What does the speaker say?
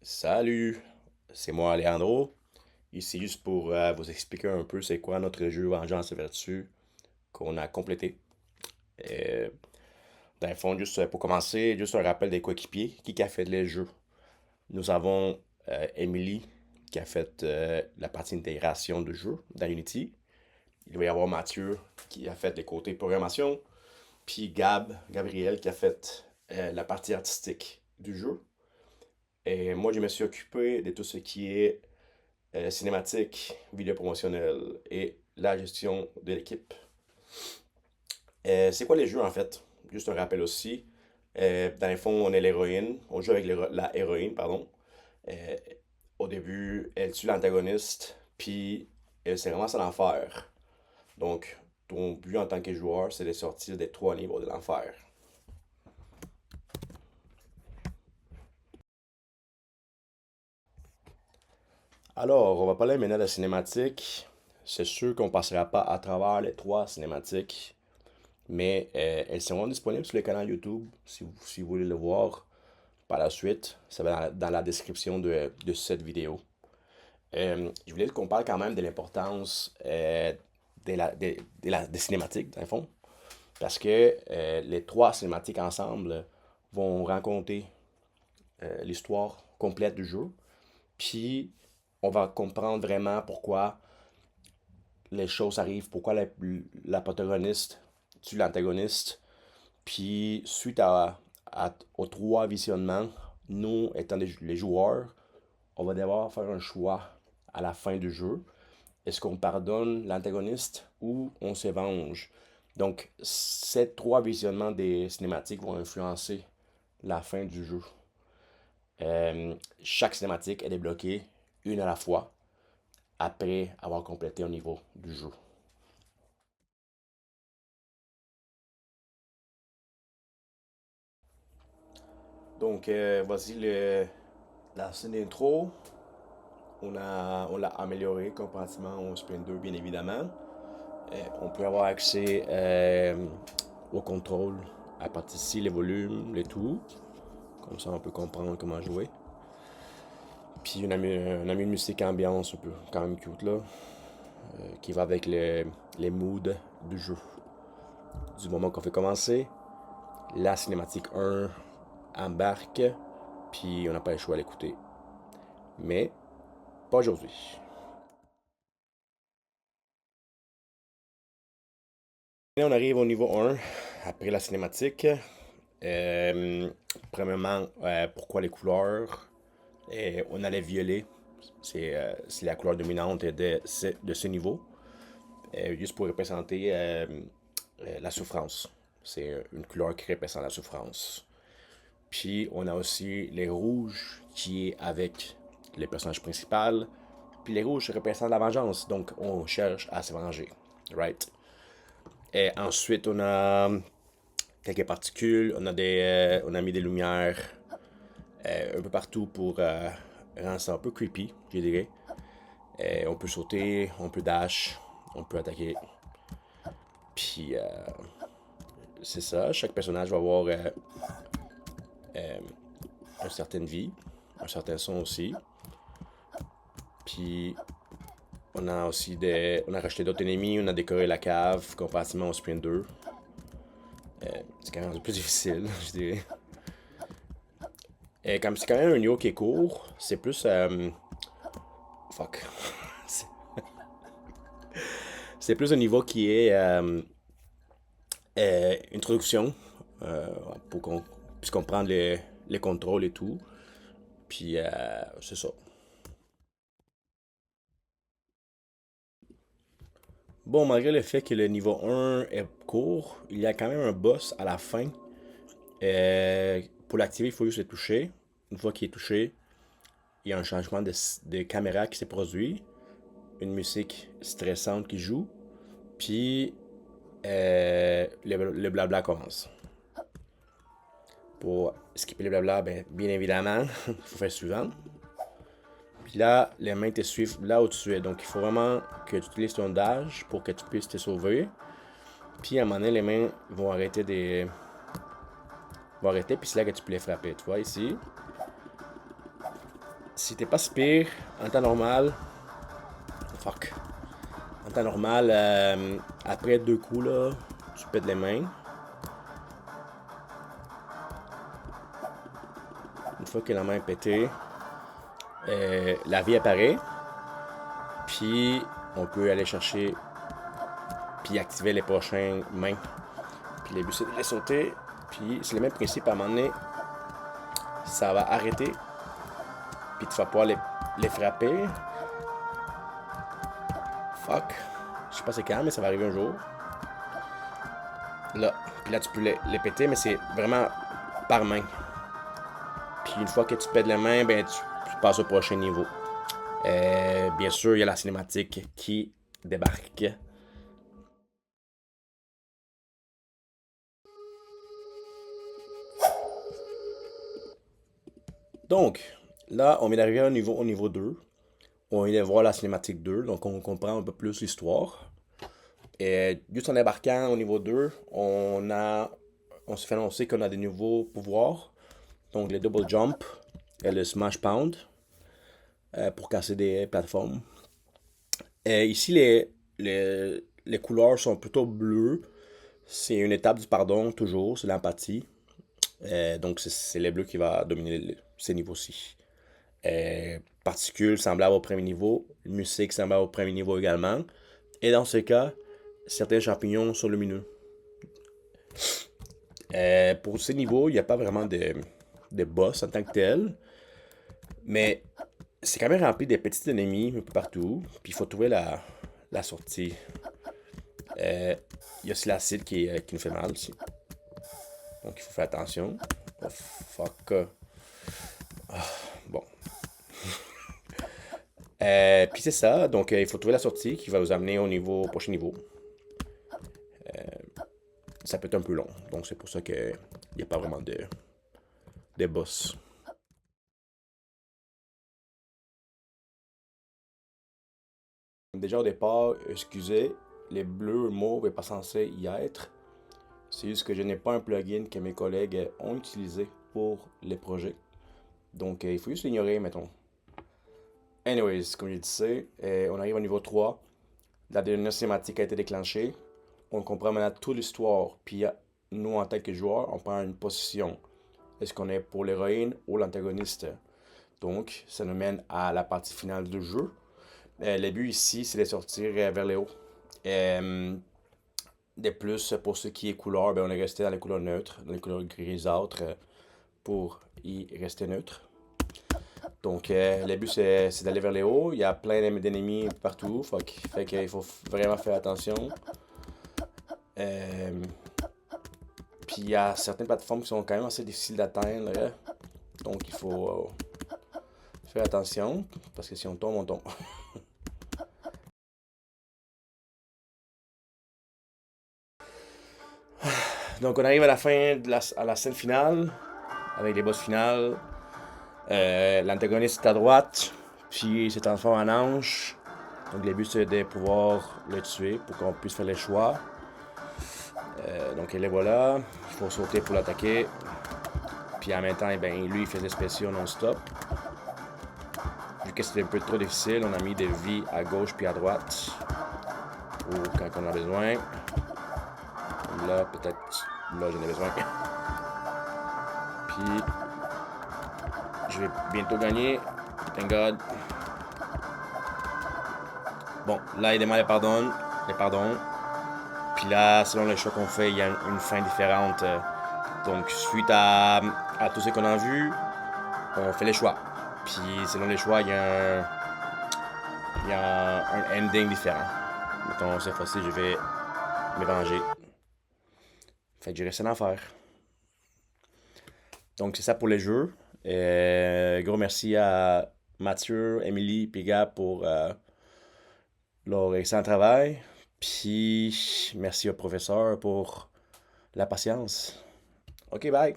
Salut, c'est moi Alejandro. Ici juste pour vous expliquer un peu c'est quoi notre jeu Vengeance et Vertu qu'on a complété. Euh, Dans le fond, juste pour commencer, juste un rappel des coéquipiers. Qui a fait les jeux? Nous avons Emily qui a fait la partie intégration du jeu dans Unity. Il va y avoir Mathieu qui a fait les côtés programmation. Puis Gabriel qui a fait la partie artistique du jeu. Et moi, je me suis occupé de tout ce qui est cinématique, vidéo promotionnelle et la gestion de l'équipe. C'est quoi les jeux en fait? Juste un rappel aussi. Dans le fond, on est l'héroïne. On joue avec la héroïne, pardon. Euh, Au début, elle tue l'antagoniste, puis elle s'est vraiment à l'enfer. Donc, ton but en tant que joueur, c'est de sortir des trois niveaux de l'enfer. Alors, on va parler maintenant de la cinématique. C'est sûr qu'on ne passera pas à travers les trois cinématiques. Mais elles seront disponibles sur le canal YouTube si vous voulez le voir par la suite. Ça va dans la description de cette vidéo. Je voulais qu'on parle quand même de l'importance des cinématiques, dans le fond. Parce que les trois cinématiques ensemble vont raconter l'histoire complète du jeu. Puis on va comprendre vraiment pourquoi les choses arrivent, pourquoi la protagoniste tue l'antagoniste. Puis, suite aux trois visionnements, nous, étant les joueurs, on va devoir faire un choix à la fin du jeu. Est-ce qu'on pardonne l'antagoniste ou on se venge? Donc, ces trois visionnements des cinématiques vont influencer la fin du jeu. Chaque cinématique est débloquée une à la fois après avoir complété un niveau du jeu. Donc, voici la scène d'intro. On l'a amélioré comparativement au Sprint 2, bien évidemment. On peut avoir accès au contrôle à partir ici, les volumes, les tout. Comme ça, on peut comprendre comment jouer. Puis, on a mis une musique ambiance un peu quand même cute là, qui va avec les moods du jeu. Du moment qu'on fait commencer, la cinématique 1 embarque, puis on n'a pas le choix à l'écouter. Mais, pas aujourd'hui. Et on arrive au niveau 1, après la cinématique. Euh, Premièrement, pourquoi les couleurs? On a les violets. C'est la couleur dominante de ce niveau. Juste pour représenter la souffrance. C'est une couleur qui représente la souffrance. Puis on a aussi les rouges qui est avec les personnages principaux. Puis les rouges représentent la vengeance. Donc on cherche à se venger. Right? Et ensuite on a quelques particules. On a mis des lumières un peu partout pour rendre ça un peu creepy, je dirais. On peut sauter, on peut dash, on peut attaquer. Puis c'est ça, chaque personnage va avoir une certaine vie, un certain son aussi. Puis on a rajouté d'autres ennemis, on a décoré la cave comparativement au Sprint 2. C'est quand même un peu plus difficile, je dirais. Et comme c'est quand même un niveau qui est court, c'est plus. Fuck. C'est plus un niveau qui est introduction pour qu'on puisse comprendre les contrôles et tout. Puis c'est ça. Bon, malgré le fait que le niveau 1 est court, il y a quand même un boss à la fin. Pour l'activer, il faut juste le toucher. Une fois qu'il est touché, il y a un changement de caméra qui s'est produit. Une musique stressante qui joue. Puis le blabla commence. Pour skipper le blabla, ben, bien évidemment, il faut faire suivant. Puis là, les mains te suivent là où tu es. Donc, il faut vraiment que tu utilises ton dash pour que tu puisses te sauver. Puis, à un moment donné, les mains vont arrêter, puis c'est là que tu peux les frapper. Tu vois, ici. si t'es pas si pire, en temps normal, fuck. En temps normal, après 2 coups, là, tu pètes les mains. Une fois que la main est pétée, la vie apparaît. Puis, on peut aller chercher, puis activer les prochaines mains. Puis, le but, c'est de les sauter. Puis, c'est le même principe. À un moment donné, ça va arrêter. Puis, tu vas pouvoir les frapper. Fuck. Je sais pas c'est quand, mais ça va arriver un jour. Là. Puis là, tu peux les péter, mais c'est vraiment par main. Puis une fois que tu pètes les mains, ben tu passes au prochain niveau. Bien sûr, il y a la cinématique qui débarque. Donc, là, on vient d'arriver au niveau 2. On vient de voir la cinématique 2, donc on comprend un peu plus l'histoire. Et juste en débarquant au niveau 2, on s'est fait annoncer qu'on a des nouveaux pouvoirs. Donc le double jump et le smash pound pour casser des plateformes. Ici, les couleurs sont plutôt bleues. C'est une étape du pardon, toujours, c'est l'empathie. Donc c'est le bleu qui va dominer ces niveaux-ci. Particules semblables au premier niveau, musique semblable au premier niveau également. Et dans ce cas, certains champignons sont lumineux. Pour ces niveaux, il n'y a pas vraiment de boss en tant que tel. Mais c'est quand même rempli de petits ennemis un peu partout. Puis il faut trouver la sortie. Il y a aussi l'acide qui nous fait mal aussi. Donc il faut faire attention. Oh fuck. Bon. Puis c'est ça. Donc il faut trouver la sortie qui va nous amener au prochain niveau. Ça peut être un peu long. Donc c'est pour ça qu'il n'y a pas vraiment de boss. Déjà au départ, excusez, les bleus mauves n'est pas censé y être. C'est juste que je n'ai pas un plugin que mes collègues ont utilisé pour les projets. Donc il faut juste l'ignorer, mettons. Anyways, comme je disais, on arrive au niveau 3. La dernière cinématique a été déclenchée. On comprend maintenant toute l'histoire. Puis nous, en tant que joueurs, on prend une position. Est-ce qu'on est pour l'héroïne ou l'antagoniste? Donc, ça nous mène à la partie finale du jeu. Le but ici, c'est de sortir vers le haut. De plus, pour ce qui est couleur, ben, on est resté dans les couleurs neutres, dans les couleurs grisâtres, pour y rester neutre. Donc, le but, c'est d'aller vers les hauts. Il y a plein d'ennemis partout. Fait qu'il faut vraiment faire attention. Puis, il y a certaines plateformes qui sont quand même assez difficiles d'atteindre. Donc, il faut faire attention. Parce que si on tombe, on tombe. Donc, on arrive à la fin, à la scène finale. Avec les boss finales. L'antagoniste est à droite. Puis, il se transforme en ange. Donc, le but, c'est de pouvoir le tuer pour qu'on puisse faire les choix. Donc, les voilà. Il faut sauter pour l'attaquer. Puis, en même temps, ben, lui, il faisait spéciaux non-stop. Vu que c'était un peu trop difficile, on a mis des vies à gauche puis à droite. Ou quand on a besoin. Là, peut-être. Là, j'en ai besoin. Puis, je vais bientôt gagner. Thank God. Bon, là, aidez-moi les pardons. Puis là, selon les choix qu'on fait, il y a une fin différente. Donc, suite à tout ce qu'on a vu, on fait les choix. Puis, selon les choix, il y a un ending différent. Mettons, cette fois-ci, je vais me venger. Fait que j'ai resté en faire. Donc, c'est ça pour les jeux. Gros merci à Mathieu, Émilie, et Gab pour leur excellent travail. Puis, merci au professeur pour la patience. Ok, bye.